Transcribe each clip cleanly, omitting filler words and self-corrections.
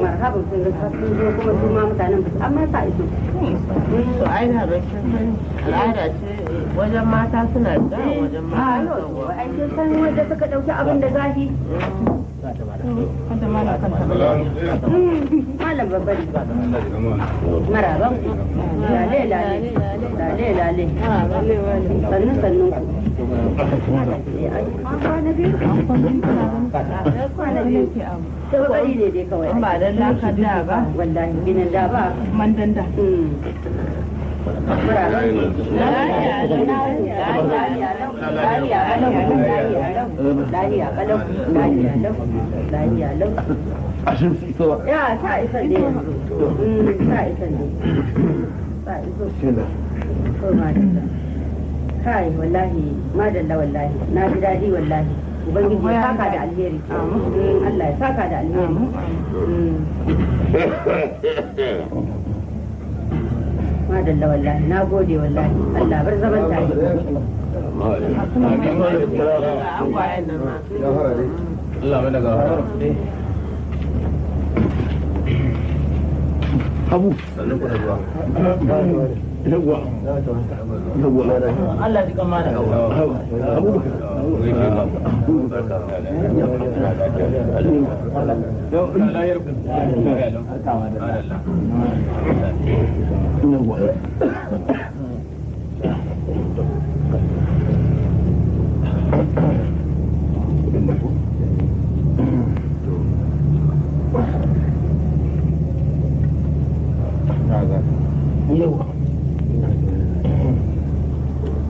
marhaban sun ga sun zo kuma su ma mutanen ba amma sa iso to ai na rashin al'ada ce wajen mata suna da wajen mata ai kin san wanda suka dauki abin da zafi malam babbari maraban lale lale lale lale sannu sannun ku kokari ne dai kawai ba dan laka da ba wallahi ginin da ba mandan da ashin su iso ba ya ta isa ne ta isa ne ta iso ko madalla kai wallahi madalla wallahi na ji daɗi wallahi ubangiji ya saka da alheri Allah ya saka da alheri madalla wallahi na gode wallahi Allah bar zaman tare Allah mai daga Abu sannan ku da zuwa yawwa Allah ji kama da Abu yawwa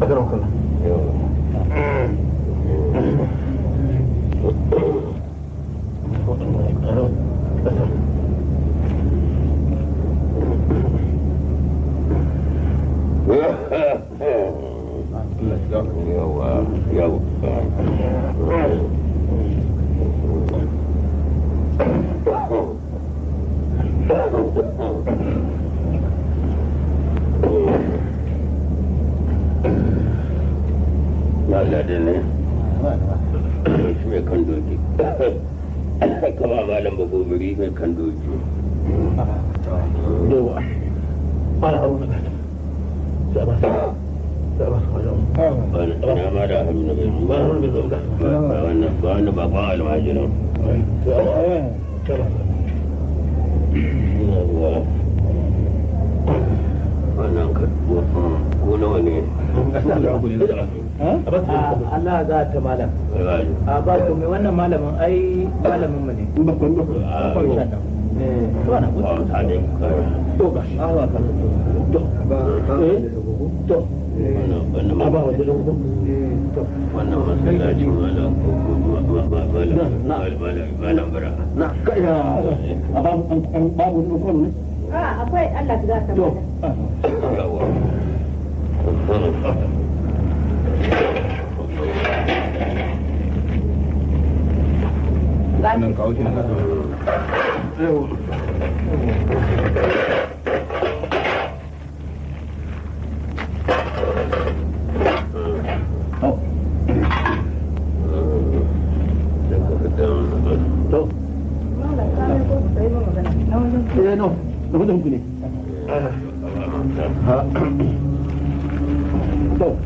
أكرمك الله Allah da ne shi mai kan doki kama malam bagobiri mai kan doki yawa ana haruna gata sai ba sa ina ma da haruna bai zuwa ba wannan bakon almajiran wannan ko nawa ne Allah za ta malam a ba ku mai wannan malamin ai malamin mu ne wannan masallacin malam bara akwai Allah za ta nan kawo shi na kasa no, no puedo cumplir. Go.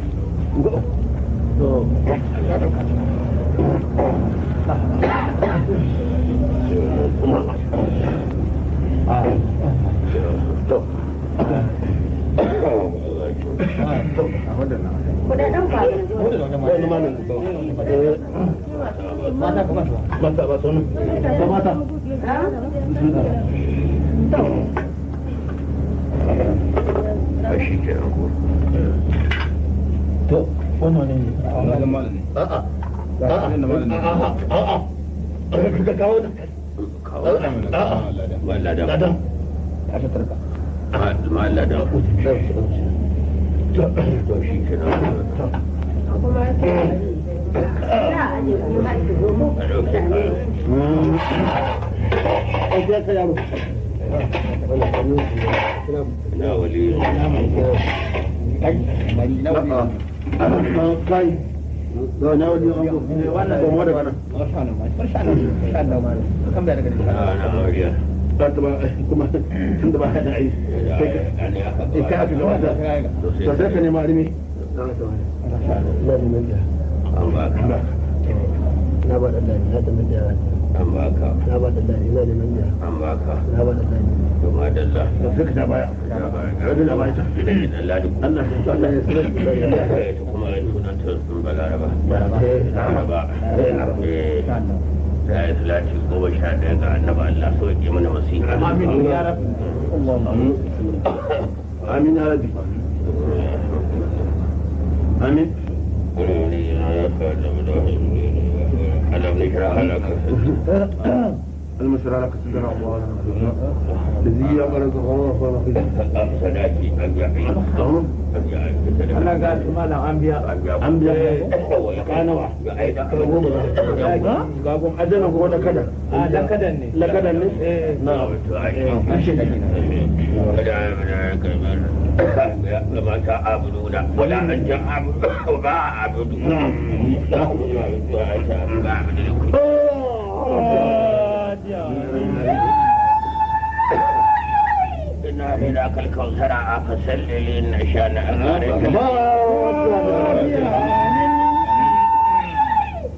na wali kuma tun da ba ka da ai sai ka aka gaba da to sai ka nema alimi na ba da dani na ta da an baka na ba da dani na neman da an baka na ba da dani to madalla to sai ka ta baya da baya ta Allah Allah ya tsare kuma sunan ta sun balaraba laraba da ya salati 11 ga annaba Allah so ya mana wasiƙa amin ya rabbi amin ya rabbi amin ألم نشرح لك المسرى لك صدر الله الذي يقرأ غرفة في صلاتي أرجعي Allah ga su malam an biya kana wa ga gon adana ko da kada a dan kadan ne la kada ne na to ai an shi da kada ما تعبدون ولا أن تعبدوا ما أعبد إنا هناك الكوثر فسل لنا شانئك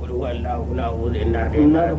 قل هو الله نعوذ إنا هناك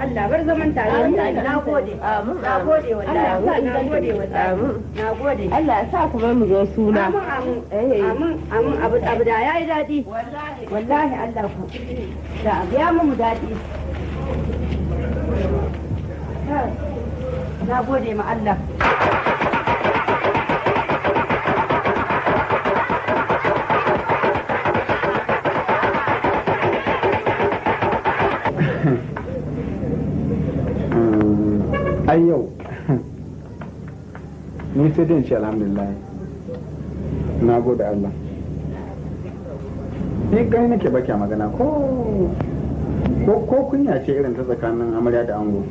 Allah bar zaman tare na gode na gode wallahi na gode wallahi na gode Allah ya sa kuma mu zo suna amin abu da yayi dadi wallahi Allah ku da abu ya mu dadi na gode ma Allah ai yau ni sai dai ce alhamdulillah na gode Allah ni kai nake baki a magana ko kunya ce irin ta tsakanin amarya da ango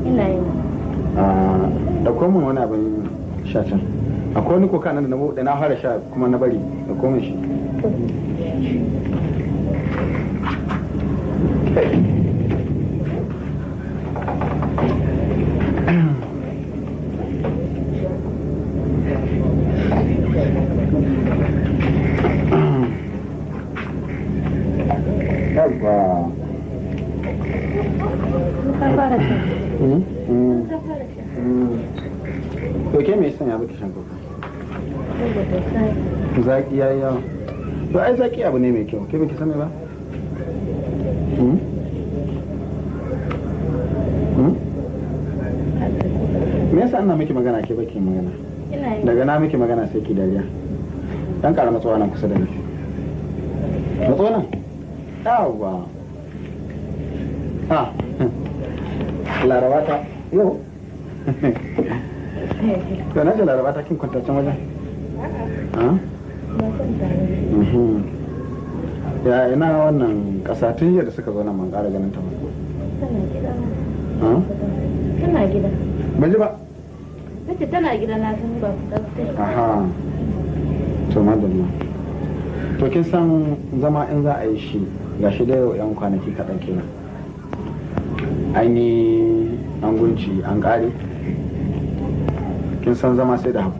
ina yi da komin wani abin sha can akwai wani koka nan da na fara sha kuma na bari da komin shi to ke mai sanya baki shan koka zaki ya yi yawa to ai zaki abu ne mai kyau ke baki sani ba me yasa ana miki magana ke baki magana daga na miki magana sai ki dariya dan kara matsuwa nan kusa da ni matsuwa nan yawwa laraba ta yau to na ce laraba ta kin kwantaccen wajen ya ina wannan kasa tun yadda suka zo nan man kara ganin ta ba tana gida ban ji ba nace tana gida na san ba ku aha to madalla to kin san zama in za a yi shi gashi da yau yan kwanaki kaɗan kenan an yi an gunci an ƙare kin san zama sai da haƙuri